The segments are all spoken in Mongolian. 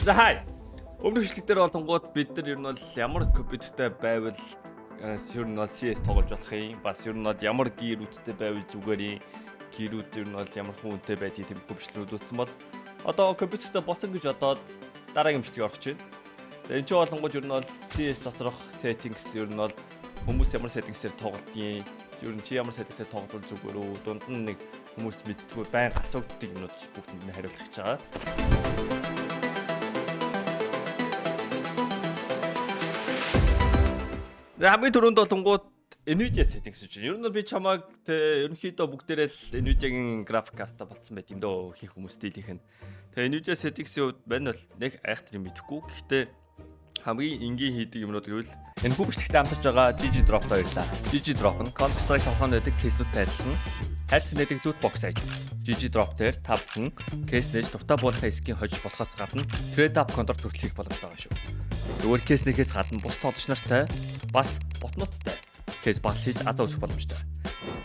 За хай. Өмнөх хэсэг дээр болонгууд бид нар ер нь бол ямар компьютертэй байвал ер нь бол CS тоглож болох юм. Бас ер нь бол ямар гэрүүдтэй байвал зүгээр юм. Гэрүүд ер нь бол ямар хүнтэй байдгийг тэмдэглэх бичлэгүүд үзсэн бол одоо компьютертэй болсон гэж одоо дараагийн бичлэгийг орох чинь. За энэ ч болонгууд ер нь бол CS доторх settings ер нь бол хүмүүс ямар settings-ээр тоглодгийг, ер нь чи ямар settings-ээр тоглох зүгээр үү? Дунд нь нэг хүмүүс мэдтгүү байн асууддаг юмнууд бүгд нь хариулах гэж байгаа. Хамгийн түрүүнд болонгууд Nvidia settings гэж. Ер нь би чамайг ерөнхийдөө бүгдээрээ л Nvidia-гийн график карта болцсон байт юм дөө хийх хүмүүс дийлийнх нь. Тэгээ Nvidia settings-ийн хувьд мань бол нэг айхтар юм мэдхгүй. Гэхдээ хамгийн энгийн хийдэг юмнууд гэвэл энэ хүүхдэхтэй хамтарч байгаа GG Drop баярлаа. GG Drop нь Counter-Strike тоглоом байдаг кейсүүдтэй адилхан хайрцаг нэдэг loot box аяг. GG Drop дээр та бүхэн кейс нээж дуртай буулгын эсгийн хожиж болохоос гадна trade up контракт хүртэл хийх боломжтой байгаа шүү. Зүгээр кейснээс гадна бус тоглогч нартай бас ботноттой кейс батл хийж азаа үзэх боломжтой.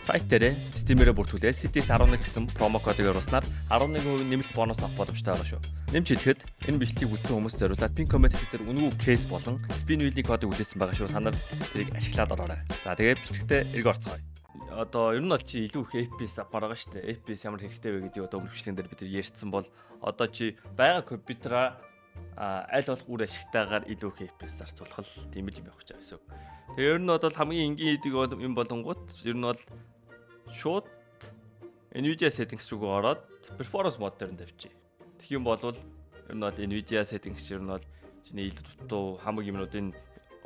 Сайт дээрээ Steam-ээрээ бүртгүүлээд CTS11 гэсэн промо кодыг оруулснаар 11% нэмэлт бонус авах боломжтой байгаа шүү. Нэмж хэлэхэд энэ бичлэгийг үзсэн хүмүүс зориулаад pin comment дээр үнэгүй кейс болон spin wheel-ийн кодыг үлдээсэн байгаа шүү. Та нар тэрийг ашиглаад ороорой. За тэгээд бичлэгтээ эрг орцгоё. Одоо ер нь бол чи илүү их FPS авах байгаа шүү дээ. FPS ямар хэрэгтэй вэ гэдгийг одоо өмнөх бичлэгэн дээр бид ярьсан бол одоо чи байгаа компьютераа аль болох үр ашигтайгаар илүү их FPS зарцуулах л тийм л юм явах гэж байгаа гэсэн. Тэгээ ер нь бол хамгийн энгийн хийдэг юм болонгууд ер нь бол шууд Nvidia settings руу ороод performance mode дээр нь тавьчих. Тэгэх юм бол ер нь бол Nvidia settings ер нь бол чиний илүү дутуу хамаг юмнуудын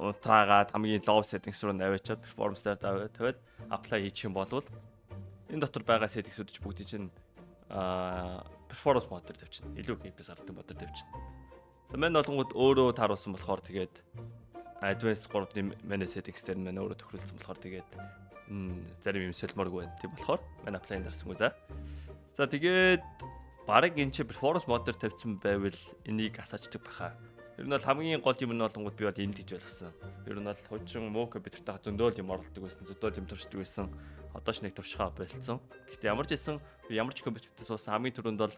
унтраагаад хамгийн low settings руу наваачаад performance дээр тавиад apply хийчих юм бол энэ дотор байгаа settings-үүд ч бүгдийг чинь performance mode дээр тавьчихна. Илүү FPS гаргадаг мод дээр тавьчихна. Мань болгонгод өөрөө тааруулсан болохоор тэгээд advanced 3-ын манай settings дээр нь манай өөрөө тохиролцсон болохоор тэгээд зарим юм солиморгүй байна. Тийм болохоор манай apply-ын дарсангүй за. За тэгээд бараг энэ чи performance mode дээр тавьсан байвал энийг асаачдаг баха. Ер нь бол хамгийн гол юм нь болгонгод би бол энд гэж ойлгосон. Ер нь бол хожим муу компьютертай зөндөөл юм оруулдаг байсан, зөндөөл юм туршдаг байсан. Одоо ч нэг туршихаа болцсон. Гэхдээ ямар ч хэлсэн би ямар ч компьютертэй суусан хамгийн түрүүнд бол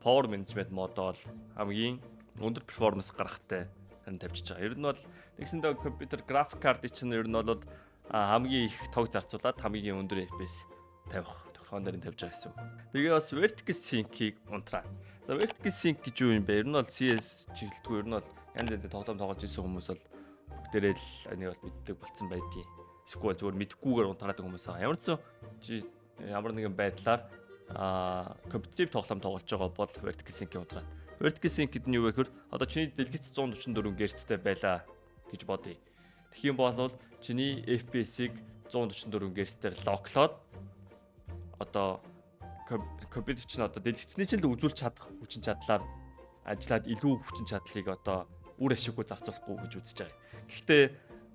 power management mode бол хамгийн өндөр перформанс гаргахтай тавьчихж байгаа. Ер нь бол нэгсэндээ компьютер график картыг чинь ер нь бол хамгийн их тог зарцуулаад хамгийн өндөр FPS тавих тохиргоон дээр нь тавьж байгаа гэсэн үг. Тэгээ бас vertical sync-ийг унтраа. За vertical sync гэж юу юм бэ? Ер нь бол CS чиглэлтгүй ер нь бол янз янзын тоглоом тоглож ирсэн хүмүүс бол бүгдээрээ л энийг бол мэддэг болцсон байдгийг. Эсвэл зүгээр мэдхгүйгээр унтраадаг хүмүүс байгаа. Ямар ч чи ямар нэгэн байдлаар компетитив тоглоом тоглож байгаа бол vertical sync-ийг унтраа. Vertical sync гэдэг нь юу вэ гэхээр одоо чиний дэлгэц 144 Гц-тэй байлаа гэж бодъё. Тэгэх юм бол чиний FPS-ийг 144 Гц-ээр локлоод одоо компьютер чинь одоо дэлгэцний чинь л үзүүлж чадах хүчин чадлаар ажиллаад илүү хүчин чадлыг одоо үр ашиггүй зарцуулахгүй гэж үзэж байгаа. Гэхдээ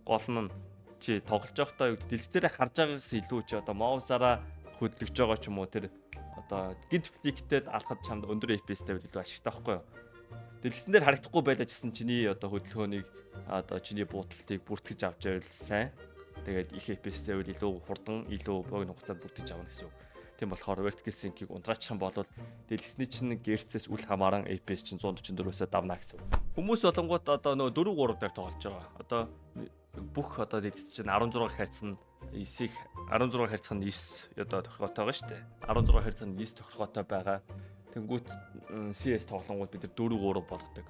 гол нь чи тоглож байхдаа юу гэдэг дэлгэцээрээ харж байгаагаас илүү чи одоо моусаараа хөдлөж байгаа ч юм уу тэр одоо гинт фликтэд алхад чамд өндөр FPS-тэй илүү ашигтай байхгүй юу? Дэлгэцэн дээр харагдахгүй байлаа гэсэн чиний одоо хөдөлгөөнийг одоо чиний буудалтыг бүртгэж авч байвал сайн. Тэгээд их FPS-тэй үл илүү хурдан, илүү богино хугацаанд бүртгэж авна гэсэн үг. Тийм болохоор vertical sync-ийг унтраачих юм бол дэлгэцний чинь герцээс үл хамааран FPS чинь 144-өөсөө давна гэсэн үг. Хүмүүс болонгууд одоо нөө 4-3 дээр тоглож байгаа. Одоо бүх одоо дэлгэц чинь 16 Hz нь 9-ийг 16 Hz нь 9 одоо тохиргоотой байгаа шүү дээ. 16 Hz нь 9 тохиргоотой байгаа. Тэнгүүт CS тоглоомууд бид нар 4-3 болгодог.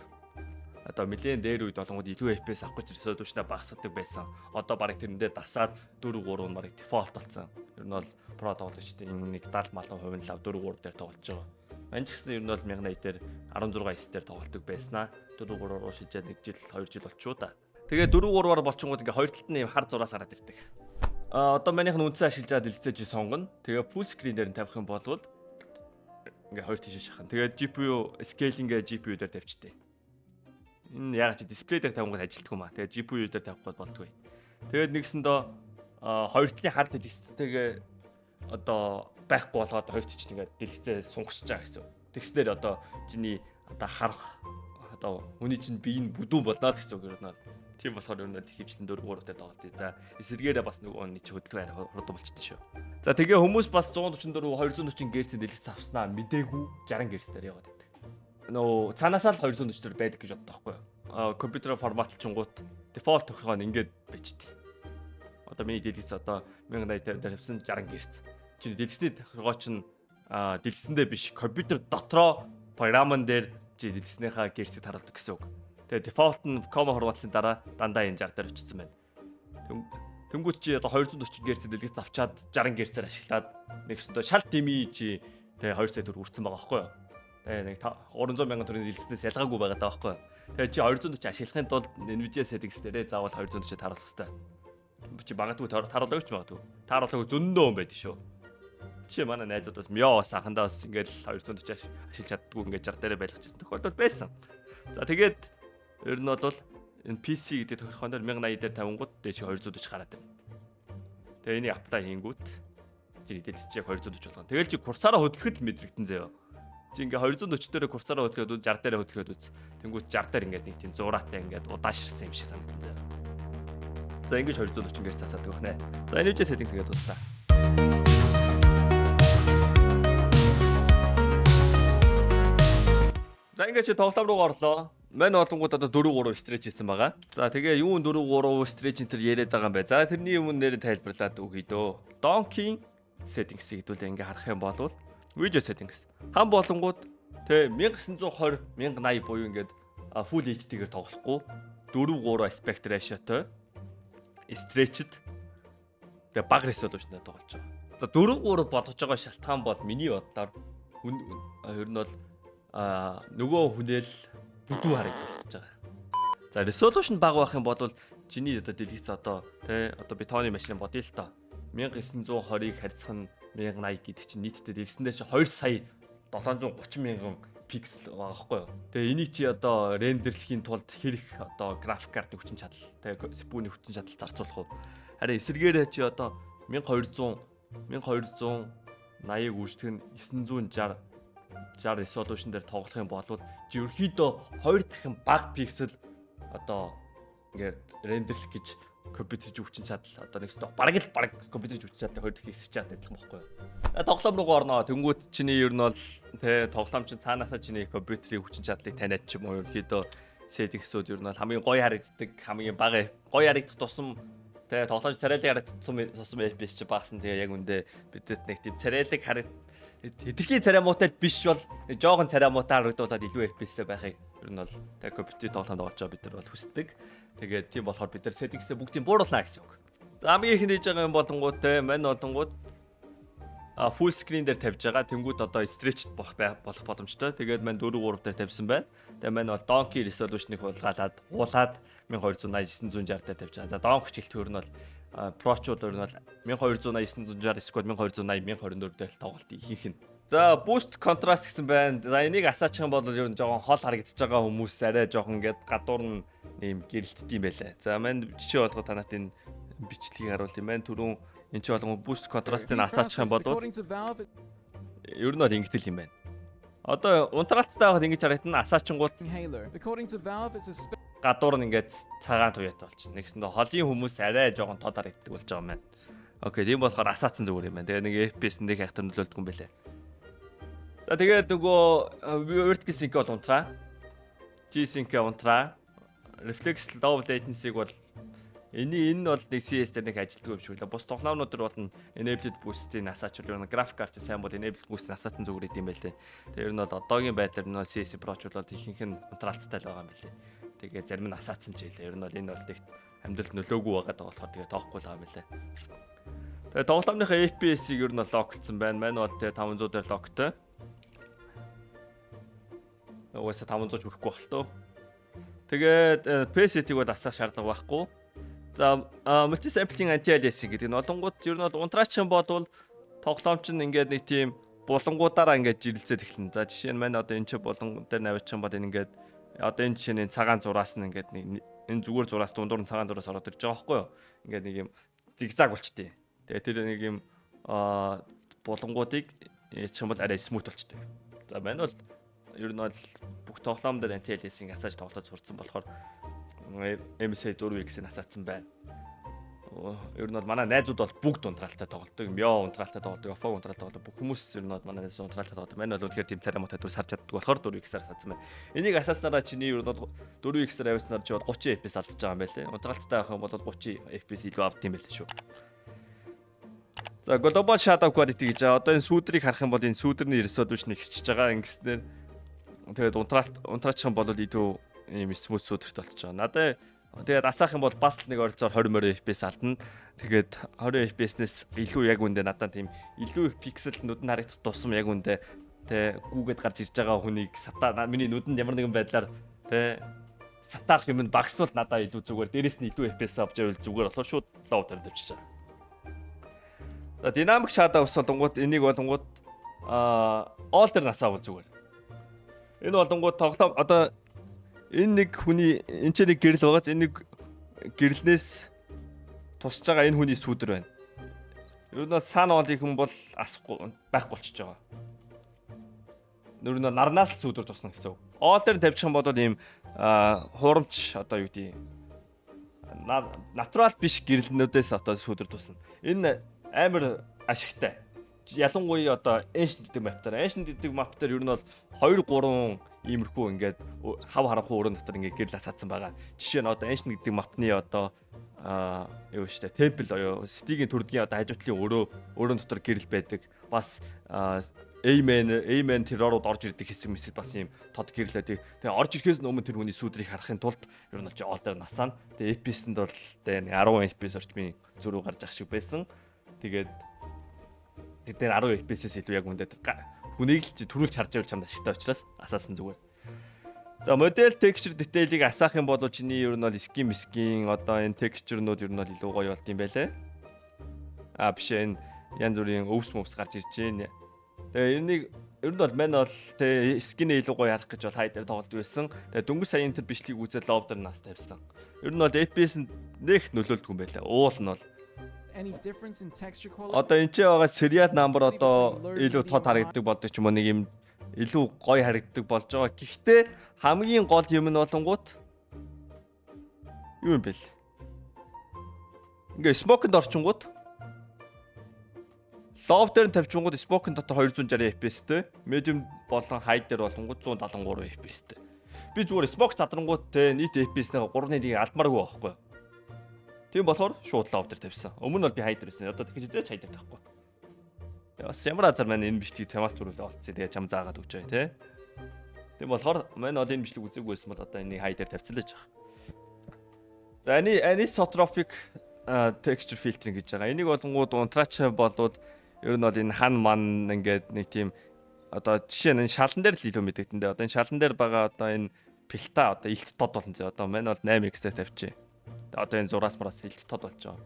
Одоо нэлээд дээр үед болгоомууд илүү FPS авах гэж resolution-а багасгадаг байсан. Одоо барыг тэрэндээ дасаад 4-3 нь барыг default болсон. Ер нь бол pro тоглогчдын нэг 70-70% нь лав 4-3 дээр тоглож байгаа. Мань ч гэсэн ер нь бол 1080 дээр 16 дээр тоглодог байснаа 4-3 руу шилжээд 1 жил 2 жил болчихоо та. Тэгээ 4-3-аар болчингууд ингээ хоёр талд нь юм хар зураас хараад ирдэг. Одоо манийх нь үндсэн ашиглаж дэлгэцээж сонгоно. Тэгээ full screen дээр нь тавих юм бол ингээ хоёр тийш шахна. Тэгээ GPU scaling-гээ GPU дээр тавьчихдээ. Энэ яг чи дисплей дээр тавингууд ажилтгүй маа. Тэгээ GPU дээр тавих бол болтгүй. Тэгээд нэгсэндээ хоёр талын хар дэлгэцтэйгээ одоо байхгүй болгоод хоёр тийч ингээ дэлгэцээ сунгачж байгаа гэсэн. Тэгснээр одоо чиний одоо харах одоо хүний чинь бие нь бүдүүн болно гэсэн үг юм байна. Тийм болохоор ер нь хөвчлэн 4-3 дээр тоглолт. За эсэргээрээ бас нөгөө нэг хөдөлгөөн хурдан болчихдээ шүү. За тэгээ хүмүүс бас 144 240 Гц дэлгэц авснаа мдээгүй 60 Гц дээр яваад байдаг. нөө цаанаасаа л 244 байдаг гэж боддог байхгүй юу. Компьютер форматлчингууд дефолт тохиргоо нь ингээд байждаг. Одоо миний дэлгэц одоо 1080 дээр тавьсан 60 Гц. Чиний дэлгэцний тохиргоо чинь дэлгэцэндээ биш компьютер дотроо програмн дээр чи дэлгэцнийхаа гэрсийг харуулдаг гэсэн үг. Тэгээ дефолт нь кома форматлын дараа дандаа энэ 60 дээр очсон байна. Тэнгүүт чи одоо 240 Гц дэлгэц авчаад 60 Гц-ээр ашиглаад нэгсэндээ шал дими чи тэгээ 2 сая төгрөг үрцэн байгаа байхгүй юу. Тэгээ нэг 300 мянган төгрөгийн дэлгэцнээс ялгаагүй байгаа даа байхгүй юу. Тэгээ чи 240 ашиглахын тулд Nvidia settings дээрээ заавал 240 таруулах хэрэгтэй. Чи магадгүй таруулаагүй ч магадгүй. Таруулаагүй зөндөө юм байдаг шүү. Чи манай найзуудаас мё бас анхандаа бас ингээд 240 ашиглаж чаддгүй ингээд 60 дээрээ байлгачихсан тохиолдол байсан. За тэгээд ер нь бол энэ PC гэдэг тохирхон дээр 1080 дээр 50 гууд дээш 240 гараад байна. Тэгээ энийг apply хийнгүүт чи дэлгэц яг 240 болгоно. Тэгэл чи курсаараа хөдөлгөхөд л мэдрэгдэн заяа. Чи ингээ 240 дээр курсаараа хөдөлгөхөд 60 дээр хөдөлгөхөд үз. Тэнгүүт 60 дээр ингээд нэг тийм зураатай ингээд удааширсан юм шиг санагдсан заяа. За ингэж 240 гэр цаасаад өгөх нэ. За энэ үжээ settings гэдэг дуустаа. За ингэж тоглоом руу орлоо. Мань олонгууд одоо 4-3 стрэч хийсэн байгаа. За тэгээ юун 4-3 стрэч энэ төр яриад байгаа юм бэ? За тэрний өмнө нэр тайлбарлаад өгье дөө. Donkey settings гэдүүлээ ингээ харах юм бол video settings. Хам болонгууд тэ 1920 1080 буюу ингээд full HD-гээр тоглохгүй 4-3 aspect ratio-той stretched тэгээ баг resolution-аар тоглож байгаа. За 4-3 болгож байгаа шалтгаан бол миний бодлоор ер нь бол нөгөө хүнэл бүдүү харагдаж байгаа. За resolution бага байх юм бол чиний одоо дэлгэц одоо тий одоо би тооны машин бодъё л тоо 1920-ыг харьцах нь 1080 гэдэг чинь нийтдээ дэлгэцэндээ чи 2 сая 730 мянган пиксел байгаа байхгүй юу. Тэгээ энийг чи одоо рендерлэхийн тулд хэрэг одоо график картны хүчин чадал тэгээ CPU-ний хүчин чадал зарцуулах уу. Харин эсэргээрээ чи одоо 1280-ыг үүсгэх нь 960 resolution дээр тоглох юм бол чи ерөөхдөө 2 дахин бага пиксел одоо ингээд рендерлэх гэж компьютерч хүчин чадал одоо нэгс баг компьютерч хүчин чадал 2 дахин хэсэж чаддаг юм байхгүй юу. Тоглоом руу орноо. Тэнгүүт чиний ер нь бол тэ тоглоом чин цаанаасаа чиний компьютерийн хүчин чадлыг таниад ч юм уу ерөөхдөө settings-үүд ер нь бол хамгийн гоё харагддаг, хамгийн бага гоё харагдах тусам тэ тоглоом царайлаг харагдсан FPS чи багсан. Тэгээ яг үндэ бидэд нэг тийм царайлаг хэдэрхий царай муутай биш бол жоохон царай муутай харагдуулаад илүү FPS-тэй байхыг ер нь бол тэ компьютер тоглоомд оолж байгаа бид нар бол хүсдэг. Тэгээд тийм болохоор бид нар settings-ээ бүгдийг бууруулнаа гэсэн үг. За хамгийн ихэнд хийж байгаа юм болонгууд те мань болонгууд full screen дээр тавьж байгаа. Тэнгүүд одоо stretched болох боломжтой. Тэгээд мань 4-3 дээр тавьсан байна. Тэгээд мань бол donkey resolution-ыг хулгайлаад уулаад 1280 960 дээр тавьж байгаа. За donkey хилтгөр нь бол Pro-чууд ер нь бол 1280 960 эсвэл 1280 1024 дээр тоглолт хийх нь. За boost contrast гэсэн байна. За энийг асаачих юм бол ер нь жоохон хол харагдаж байгаа хүмүүс арай жоохон ингээд гадуур нь нэм гэрэлтд юм байлаа. За мань жишээ болгоо танаад энэ бичлэгийг харуул юм байна. Түрүүн энэ ч болгон boost contrast-ыг асаачих юм бол ер нь бол ингэтэл юм байна. Одоо унтраалттай байхад ингэж харагдана асаачингууд гадуур нь ингээд цагаан туяатай болчих. Нэгсэндээ холын хүмүүс арай жоохон тод харагддаг болж байгаа юм байна. Окей, тийм болохоор асаацсан зүгээр юм байна. Тэгээ нэг FPS нэг хайтар нөлөөлдөг юм байлаа. За тэгээд нөгөө vertical sync бол унтраа. G-sync унтраа. Reflex low latency-г бол энэ бол нэг CS дээр нэг ажилтдаг юм шиг л. Бус тоглоомнууд төр бол enabled boost-ийг асаачвал нэг график карт сайн бол enabled boost-ийг асаацсан зүгээр идэм байлээ. Тэр нь бол одоогийн байдлаар нь CS Pro-ч бол ихэнх нь унтраалттай л байгаа юм байлээ. Тэгээ зарим нь асаацсан ч хэлээ. Ер нь бол энэ бол их амьдралд нөлөөгүй байгаа болохоор тэгээ тоохгүй л байгаа юм байлээ. Тэгээ тоглоомныхаа FPS-ийг ер нь бол локлцсон байна. Мань бол тэгээ 500 дээр локтой. Угаасаа 500 ч хүрэхгүй байх л тоо. Тэгээд PS-ийг бол асаах шаардлага байхгүй. За multi-sampling anti-aliasing гэдэг нь олонгууд ер нь бол унтраач юм бол тоглоомч нь ингээд нэг тийм булангуудаараа ингээд жирэлцээд эхэлнэ. За жишээ нь маань одоо энэ ч булан дээр наваачих юм бол энэ ингээд одоо энэ жишээ нь цагаан зураас нь ингээд нэг энэ зүгээр зураас дундуур нь цагаан зураас ороод ирж байгаа байхгүй юу? Ингээд нэг юм зигзаг болчтой. Тэгээ тэр нэг юм булангуудыг яачих юм бол арай смут болчтой. За маань бол ер нь бол бүх тоглоом дээр anti-aliasing асааж тоглож сурцсан болохоор MSI 4X-ийг асаацсан байна. ер нь бол манай найзууд бол бүгд унтраалтай тоглолдог. Мё унтраалтай тоглолдог, офог унтраалтай тоглолдог. Бүх хүмүүс ер нь бол манай найзууд унтраалтай тоглолдог. Манай бол үнэхээр тийм царай муутай дүр сарж чаддаг болохоор 4x-аар садсан байна. Энийг асааснараа чиний ер нь бол 4x-аар авснаар чи бол 30 FPS алдчихж байгаа юм байлээ. Унтраалттай байх юм бол 30 FPS илүү авт юм байлээ шүү. За Global Shadow Quality гэж одоо энэ сүүдрийг харах юм бол энэ сүүдрний resolution ихсэж байгаа. Ингэснээр тэгээд унтраачих юм бол илүү ийм smooth сүүдрт болчих жоо. Надад тэгээд асаах юм бол бас нэг ойролцоогоор 20 FPS алдна. Тэгээд 20 FPS-нээс илүү яг үндэ надад тийм илүү их пиксел нүдэнд харагдах тусам яг үндэ тэ гүүгээд гарч ирж байгаа хүнийг сатаа миний нүдэнд ямар нэгэн байдлаар тэ сатаах юм багсвал надад илүү зүгээр. Дээрээс нь илүү FPS авч байвал зүгээр болохоор шууд лоу дээр тавьчих жаа. За Dynamic Shadow усал дунгууд энийг болонгууд all дээр насаа бол зүгээр. Энэ болонгууд тоглоом одоо энэ нэг хүний энэ ч нэг гэрэл байгааз энэ нэг гэрлнээс тусч байгаа энэ хүний сүүдэр байна. Ер нь саана олыг хүн бол асахгүй байхгүй болчихж байгаа. Ер нь нарнаас л сүүдэр тусна гэсэн үг. All дээр тавьчих юм бол ийм хуурамч одоо юу гэдэг натурал биш гэрлнүүдээс одоо сүүдэр тусна. Энэ амар ашигтай. Ялангуяа одоо Ancient гэдэг маптаар. Ancient гэдэг маптаар ер нь бол 2-3 иймэрхүү ингээд хав харанхуй өрөөнд дотор ингээд гэрэл асаацсан байгаа. Жишээ нь одоо Ancient гэдэг мапны одоо юу штэ Temple City-гийн төрдгийн одоо хажуутлын өрөөнд дотор гэрэл байдаг. Бас Amen террорууд орж ирдэг хэсэг мэсэг бас ийм тод гэрлээ. Тэгээ орж ирэхээс өмнө тэр хүний сүүдрийг харахын тулд ер нь бол all дээр насаана. Тэгээ FPS-нд бол тэгээ 10 FPS орчмын зөрүү гарч ах шиг байсан. Тэгээд тэр 10 FPS-с илүү яг үндэ хүнийг л төрүүлж харж байвал чамд ашигтай учраас асаасан зүгээр. За модель texture detail-ийг асаах юм бол чиний ер нь бол skin одоо энэ texture-нууд ер нь бол илүү гоё болд юм байлээ. Биш энэ янз бүрийн өвс гарч ирж байна. Тэгээ энийг ер нь бол мань бол тэгээ skin-ээ илүү гоё харах гэж бол хай дээр тоглож байсан. Тэгээ дөнгөж саяын тэр бичлэгийг үзээд лов дээр нас тавьсан. Ер нь бол FPS-нд нэх нөлөөлдөг юм байлаа. Уул нь бол одоо энэ ч байгаа serial number одоо илүү тод харагддаг болдог ч юм уу нэг юм илүү гоё харагддаг болж байгаа. Гэхдээ хамгийн гол юм нь болонгууд юу юм бэ? Ингээ smoke-д орчингууд love дээр нь тавьчихгууд smoke-н дотор 260 FPS-тэй, medium болон high дээр болонгууд 173 FPS-тэй. Би зүгээр smoke задрангууд те нийт FPS-нээ 3.1 алдмааргүй байхгүй. Тийм болохоор шууд лов дээр тавьсан. Өмнө нь бол би хай дээр байсан. Одоо дахиж зээч хай дээр тавихгүй. Бас ямар азар маань энэ бичлэгийг темаас төрүүлээ олцсон. Тэгээ чам заагаад өгч байгаа тий. Тийм болохоор маань одоо энэ бичлэг үзээгүй байсан бол одоо энийг хай дээр тавьцал гэж байгаа. За anisotropic texture filtering гэж байгаа. Энийг болонгууд унтраач болоод ер нь бол энэ хан ман ингээд нэг тийм одоо жишээ нь шалан дээр л илүү мэдэгдэндээ. Одоо энэ шалан дээр байгаа одоо энэ пилта одоо илт тод болно зэ. Одоо маань бол 8x дээр тавьчих. Одоо энэ 6-аас мараас хилт тод болж байгаа.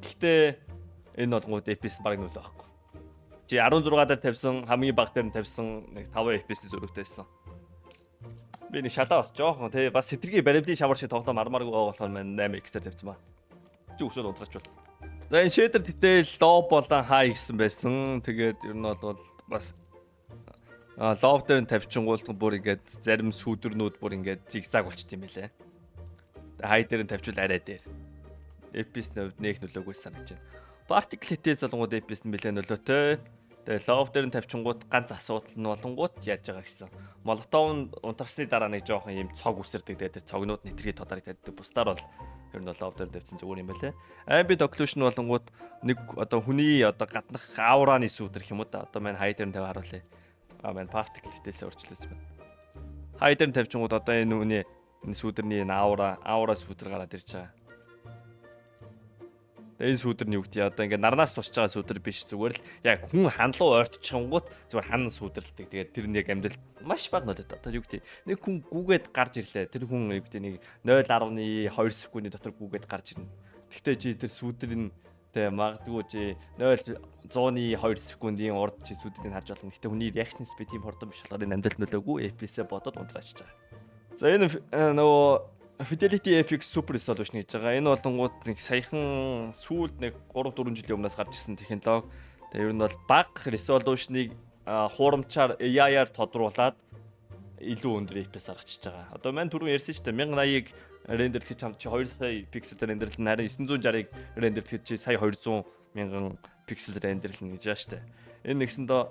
Гэхдээ энэ болгууд FPS баг нөлөө байхгүй. Чи 16 дээр тавьсан, хамгийн бага дээр нь тавьсан нэг 5 FPS зөрүүтэйсэн. Би нэг шалаа бас жоохон тий бас сэтэргийн баримтын шавар шиг тоглоом армааргүй байгаа болохоор маань 8x дээр тавьсан ба. Чи өсөд унтраач бол. За энэ shader detail low болон high гэсэн байсан. Тэгээд ер нь бол бас low дээр нь тавьчихгуулт бүр ингээд зарим сүүдэрнүүд бүр ингээд зигзаг болчт юм байлээ. Хай дээр нь тавьчвал арай дээр. FPS-ний хувьд нээх нөлөөгүй санагдаж байна. Particle detail залангууд FPS-ний нэлээд нөлөөтэй. Тэгээ love дээр нь тавьчингууд ганц асуудал нь болонгууд яаж байгаа гэсэн. Molotov унтрасны дараа нэг жоохон юм цог үсэрдэг. Тэгээ тэр цогнууд нэтрхий тодорхой тавьдаг. Бусдаар бол ер нь love дээр тавьсан зүгээр юм байлээ. Ambient occlusion болонгууд нэг одоо хүний одоо гаднах аураны сүүдэр гэх юм уу да. Одоо маань хай дээр нь тавь харуулъя. Маань particle detail-ээ өөрчлөөс байна. Хай дээр нь тавьчингууд одоо энэ хүний энэ сүүдэрний энэ аура сүүдэр гараад ирж байгаа. Энэ сүүдэр нь юу гэдэг одоо ингээд нарнаас тусч байгаа сүүдэр биш зүгээр л яг хүн ханлуу ойртчихгонгууд зүгээр хан сүүдэрлдэг. Тэгээд тэр нь яг амьдрал маш бага нөлөөтэй. Одоо юу гэдэг нэг хүн гүгээд гарч ирлээ. Тэр хүн юу гэдэг нэг 0.2 секундын дотор гүгээд гарч ирнэ. Гэхдээ чи тэр сүүдэр нь тэ магадгүй чи 0.102 секундын урд чи сүүдрийг харж болно. Гэхдээ хүний reaction speed тийм хурдан биш болохоор энэ амьдрал нөлөөгүй FPS-ээ бодоод унтраачж байгаа. За энэ нөгөө Fidelity FX Super Resolution гэж байгаа. Энэ болонгууд нэг саяхан сүүлд нэг 3-4 жилийн өмнөөс гарч ирсэн технологи. Тэгээ ер нь бол бага resolution-ыг хуурамчаар AI-аар тодруулаад илүү өндөр FPS гаргачихж байгаа. Одоо маань түрүүн ярьсан шүү дээ 1080-ыг рендерлэхэд чамд чи 2 сая пиксел рендерлэн харин 960-ыг рендерлэхэд чи сая 200 мянган пиксел рендерлэн гэж яа шүү дээ. Энэ нэгсэндээ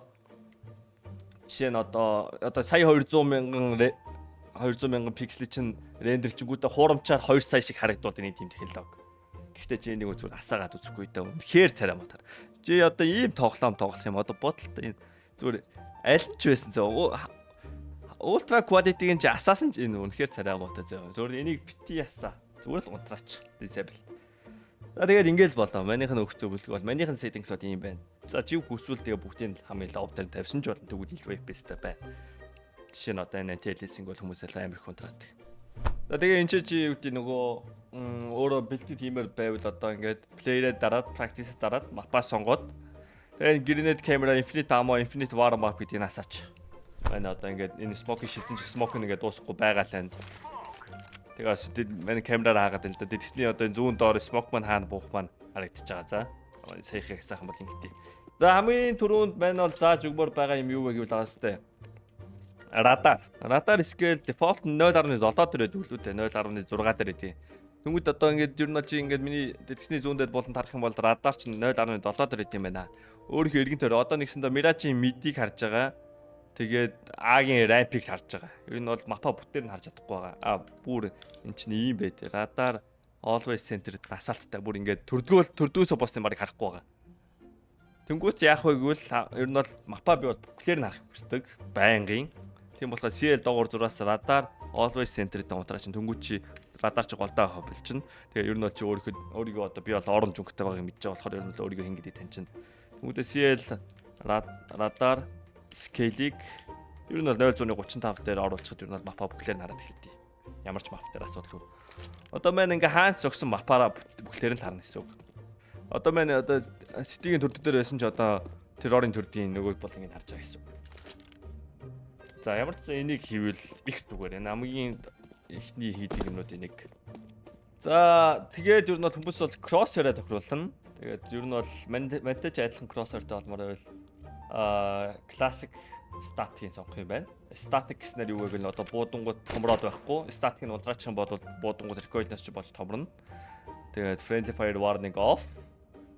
жишээ нь одоо сая 200 мянган пиксел чинь рендерлчингүүтээ хуурамчаар 2 сая шиг харагдаад энэ тийм технологи. Гэхдээ чи энийг зүгээр асаагаад үзэхгүй даа. Үнэхээр царай мотор. Чи одоо ийм тоглоом тоглох юм одоо бодолтой энэ зүгээр аль ч байсан зөө ультра quality-гийн чи асаасан ч энэ үнэхээр царай муутай зөө. Зүгээр энийг бити ясаа. Зүгээр л унтраач. Disable. За тэгээд ингээл болоо. Манийх нь өгч зөвлөг бол манийх нь settings бол ийм байна. За чи хүсвэл тэгээ бүгдийг хамгийн лав дээр тавьсан ч болно. Тэгвэл илүү FPS-тэй байна. Жишээ нь одоо энэ anti-aliasing бол хүмүүсээ амар их унтраадаг. За тэгээ энэ чи юу гэдэг нөгөө өөрөө бэлтгэл тиймэр байвал одоо ингээд player-ээ дараад practice дараад мапаа сонгоод тэгээ grenade camera infinite ammo infinite war map гэдгийг насаач. Манай одоо ингээд энэ smoke шилжсэн ч smoke нэгээ дуусахгүй байгаа л байна. Тэгээс манай камераар хаагаад л да. Тэсний одоо зүүн доор smoke маань хаана буух маань харагдчихж байгаа. За саяхан сайхан бол ингэдэг. За хамгийн түрүүнд манай бол зааж өгмөр байгаа юм юу вэ гэвэл байгаас тээ. Radar scale default 0.7 дээр өгүүлүүтэй 0.6 дээр өгдөө. Тэнгүүд одоо ингээд ер нь чи ингээд миний тэсний зүүн дээр болон тарах юм бол радар чинь 0.7 дээр өгд юм байна. Өөрөөр эргэн тойр одоо нэгсэндээ Mirage-ийн mid-ийг харж байгаа. Тэгээд А-гийн ramp-ийг харж байгаа. Ер нь бол мапа бүтээр нь харж чадахгүй байгаа. Бүр эн чинь ийм байд. Radar always center асаалттай бүр ингээд төрдгөөсөө босны барыг харахгүй байгаа. Тэнгүүт яах вэ гэвэл ер нь бол мапа би бол бүхлээр нь харах хүсдэг. Байнгын. Тийм болохоор CL доогуур зураас Radar always center-тэй унтраа чинь тэнгүүт чи радар чи голдоо авах болчихно. Тэгээ ер нь бол чи өөрийгөө одоо би бол орон жүнгтэй байгааг мэдж байгаа болохоор ер нь л өөрийгөө хин гэдэг таньчихна. Тэнгүүтээ CL Radar scale-ийг ер нь бол 0.35 дээр оруулчихад ер нь бол мапа бүхлээр нь хараад эхэлдэг. Ямар ч мап дээр асуудалгүй. Одоо маань ингээ хаанч зогсон мапаараа бүхлээр нь харна гэсэн үг. Одоо маань одоо сэтигийн төрдөд дээр байсан ч одоо террорын төрдийн нөгөөд бол ингэ харж байгаа гэсэн үг. За ямар ч энийг хийвэл их зүгээр. Энэ хамгийн ихний хийдэг юмнууд энийг. За тэгээд ер нь бол хүмүүс бол crosshair-а тохируулна. Тэгээд ер нь бол мантай ч адилхан crosshair-тай болмоор байвал classic static-ийн сонгох юм байна. Static гэснээр юу вэ гэвэл одоо буудангууд томроод байхгүй. Static-ийг унтраачих юм бол буудангууд recoil-наас ч болж томрно. Тэгээд friendly fire warning off.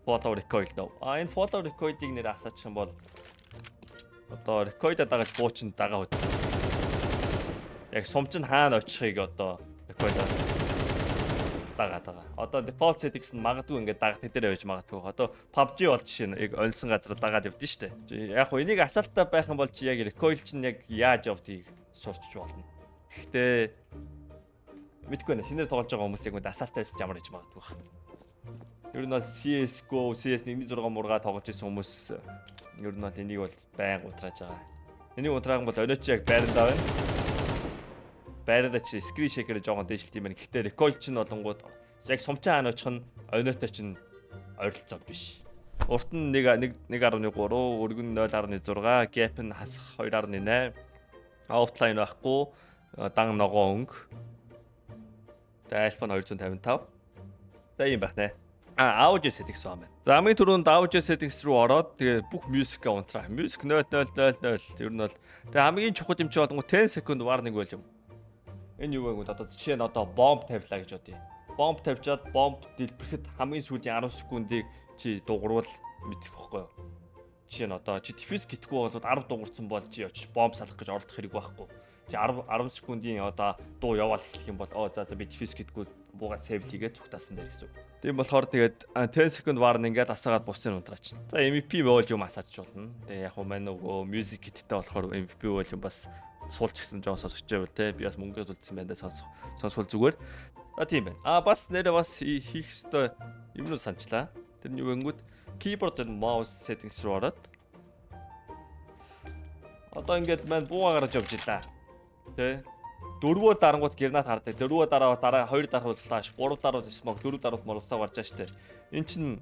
Follow recoil no. Энэ follow recoil-ийг нэр асаачих юм бол одоо recoil-а дагаж буучин дагаа хөт. Яг сумчин хаана очихыг одоо recoil-а дагаа. Одоо default settings нь магадгүй ингээд дагах дээр байж магадгүй. Одоо PUBG бол жишээ нь яг онлсон газар дагаад явдсан шүү дээ. Яг хөө энийг асаалттай байх юм бол чи яг recoil чинь яг яаж явдгийг сурчиж болно. Гэхдээ мэдгүй нэ шинээр тоглож байгаа хүмүүс яг үнд асаалттай байж ямар гэж магадгүй байна. Ер нь бол CS:GO, CS 1.6 мургаа тоглож исэн хүмүүс ер нь бол энийг бол байнга утрааж байгаа. Энийг утраахан бол өнөөч яг байрандаа байна. Байранда чи screen shaker жоохон дээшлт юм байна. Гэхдээ recoil чинь болонгууд яг сумчин хаана очих нь өнөөтэй чинь ойролцоо биш. Урт нь 1.3, өргөн 0.6, gap нь хасах 2.8. Outline байхгүй, дан ногоо өнгө. Тэгээ iPhone 255. За юм байна. Audio settings байна. За хамгийн түрүүнд audio settings руу ороод тэгээ бүх music-а унтраа. Music 0000 ер нь бол тэгээ хамгийн чухал юм чи болонгоо 10 second warning болж юм. Энэ юу вэ гэвэл одоо жишээ нь одоо bomb тавилаа гэж бодъё. Bomb тавьчаад bomb дэлбэрэхэд хамгийн сүүлийн 10 секундыг чи дуурвал мэдэх байхгүй юу? Жишээ нь одоо чи diffuse гэтгэхгүй бол 10 дуурсан бол чи очиж bomb салах гэж оролдох хэрэг байхгүй. Чи 10 секундын одоо дуу яваал эхлэх юм бол за би diffuse гэтгэхгүй буугаад save хийгээд цугтаасан дээр гэсэн. Тийм болохоор тэгээд 10 second warning ингээд асаагаад бусдын унтраач. За MVP volume асаач болно. Тэгээ яг уу маань нөгөө music гэдэгтэй болохоор MVP volume бас суулч гисэн жоон сонсож байвал те би бас мөнгөд үлдсэн байна даа сонсвол зүгээр. Тийм байна. Бас нэрээ бас хийх ёстой юмнууд санчлаа. Тэр нь юу гэнгүүт keyboard and mouse settings руу ороод одоо ингээд маань бууга гарч явж илаа. Тэ дөрвөө дарангууд гернат хардаг. Дөрвөө дараа 2 дарахуул флаш, 3 дарахуул smoke, 4 дарахуул молотоо гарч байгаа штэ. Эн чин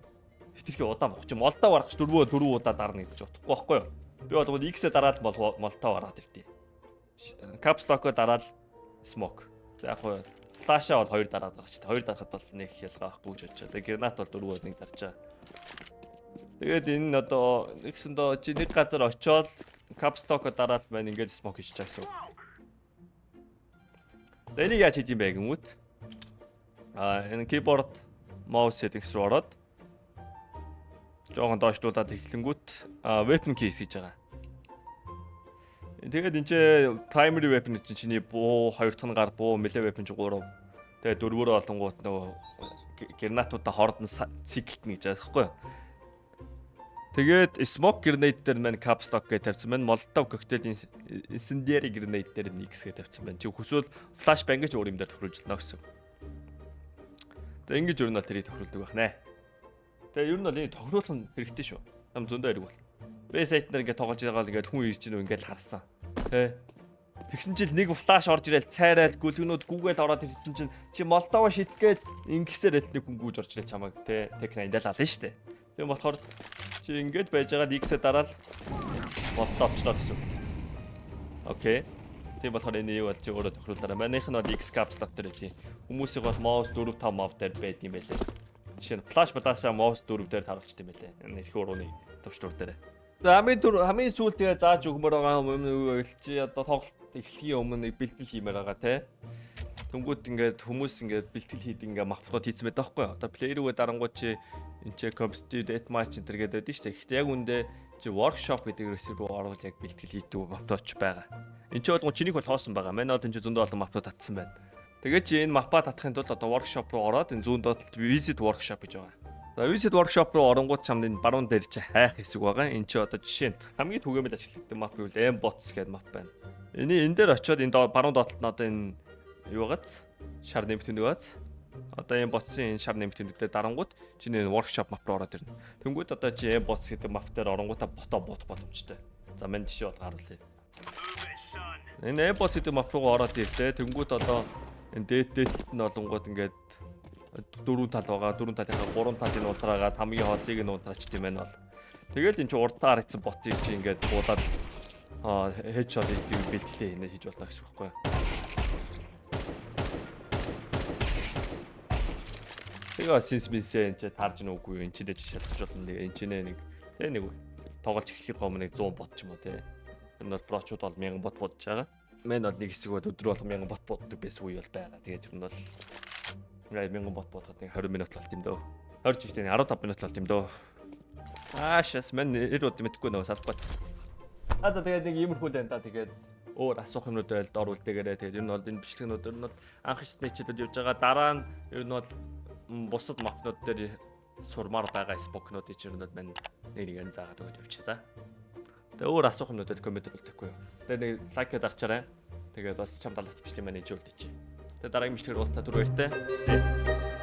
хитрхи удаан бохч. Молотоо гаргах 4 удаа дарна гэж бодохгүй байхгүй юу? Би бол X-ээ дараад молотоо гаргаад иртий. Caps lock-о дараад smoke. За яг хуу flash-а бол 2 дараад байгаа ч. 2 дарахад бол нэг ялгаа байхгүй гэж бодож. Тэгээ гранат бол 4-1 дарж байгаа. Тэгээд энэ одоо нэгсэндээ чи нэг газар очиод caps lock-о дараад байна ингээд smoke хийж чаасан. Энийг яаж хийх юм бэ гэмүүд? Энэ keyboard mouse settings руу ороод жоохон доошлуулад эхлэнгүүт weapon keys гэж байгаа. Тэгээд энэ primary weapon чинь чиний буу 2 дахь нь гар буу melee weapon чинь 3. Тэгээд 4-өөр олонгууд нөгөө гранатуудаа хоордон циклтэн гэж байгаа байхгүй юу? Тэгээд smoke grenade дээр маань caps lock гэж тавьсан байна. Molotov cocktail incendiary grenade дээр X гэж тавьсан байна. Чи хүсвэл flashbang гэж өөр юм дээр тохируулж болно гэсэн. За ингэж ер нь бол тэрийг тохируулдаг байх нэ. Тэгээ ер нь бол энэ тохируулах нь хэрэгтэй шүү. Нам зөндөө хэрэг бол. B site нар ингээд тоглож байгаа л ингээд хүн ирж гинөө ингээд харсан. Тэ. Тэгсэн чинь нэг флаш орж ирэл цайраал гүлгнүүд гүүгээл ороод ирсэн чинь чи Молдова шитгээд ингэсээр этник хүн гүйж орж ирэл чамаг тэ техник андалаа шүү дээ. Тийм болохоор чи ингэж байж байгаа X-ээ дараал Молдовчлоо гэсэн. Окей. Тийм болохоор энэ юу бол чи өөрөө тохируулаарай. Манийх нь бол X caps lock дээр тийм. Хүмүүсийг бол mouse 4 5 mouse дээр байд юм байлээ. Жишээ нь flash батаасаа mouse 4 дээр таргалчт юм байлээ. Энэ их урууны төвчтөр дээр. Хамгийн сүүлд тэгээ зааж өгмөр байгаа юм чи одоо тоглолт эхлэхийн өмнө бэлтгэл хиймээр байгаа те. Тэнгүүт ингээд хүмүүс ингээд бэлтгэл хийдэг ингээд мапнууд хийцэн байдаг байхгүй юу? Одоо плеерүүгээ дарангууд чи энэ ч competitive deathmatch энэ төр гэдэг байдаг шүү дээ. Гэхдээ яг үндэ чи workshop гэдэг ресурс руу орвол яг бэлтгэл хийдэг мапнууд байгаа. Энд чи бол чинийх бол хоосон байгаа. Манай одоо энэ зөндөө олон мапнууд татсан байна. Тэгээд чи энэ мапа татахын тулд одоо workshop руу ороод энэ зүүн доотлолт visit workshop гэж байгаа. За visit workshop руу оронгууд чамд энэ баруун дээр чи хайх хэсэг байгаа. Энд чи одоо жишээ нь хамгийн түгээмэл ашигладаг мап гэвэл M-bots гэдэг мап байна. Энэ дээр очиод энэ баруун доотлолт нь одоо энэ юугаац шар нэмтэнэг бац. Одоо M-bots-ийн энэ шар нэмтэнэгтэй дарангууд чиний энэ workshop map руу ороод ирнэ. Тэнгүүд одоо чи M-bots гэдэг map дээр оронгуудаа бото бот боломжтой. За мань жишээ бод харуулъя. Энэ M-bots гэдэг map руу ороод ирлээ. Тэнгүүд одоо энэ дээдлэлт нь олонгууд ингээд 4 тал байгаа. 4 талынхаа 3 талын унтраагаа хамгийн хоолыг нь унтраач тийм байна бол. Тэгэл энэ чи урдтаа харагдсан ботыг чи ингээд буулаад headshot хийх бэлтгэлээ хийнэ хийж болно гэсэн үг байхгүй юу? Тэгээ синсмисээ энэ чи таарж гэнэ үгүй энэ ч дэж шалгаж болно. Энэ ч нэг тоглож эхлэх гомн нэг 100 бот ч юм уу те. Энэ бол прочууд бол 1000 бот бодож байгаа. Мен бол нэг хэсэг бол өдөр болго 1000 бот боддог байсан үе бол байгаа. Тэгээд ер нь бол 1000 бот бодоход нэг 20 минут болт юм дөө. 20 ч ихтэй 15 минут болт юм дөө. Шас мен ирээд мэдхгүй нөө салбат. За тэгээд нэг иймэрхүү л энэ та тэгээд өөр асуух юмнууд байл дор үлдээгээрээ тэгээд ер нь бол энэ бичлэгнүүд ер нь анх шатны хичээлүүд явж байгаа. Дараа нь ер нь бол бусад мапнууд дээр сурмаар байгаа спокнуудыг ер нь бол мен нэг заагаад өгч явчих. За. Тэгээд өөр асуух юмнуудад коммент болтойхгүй. Тэгээд нэг лайк дарчаарай. Тэгээд бас чам талаад бичтэй манай жуулт ичээ. Тэгээд дараагийн бичлэгээр уулзтаа түр баяртай.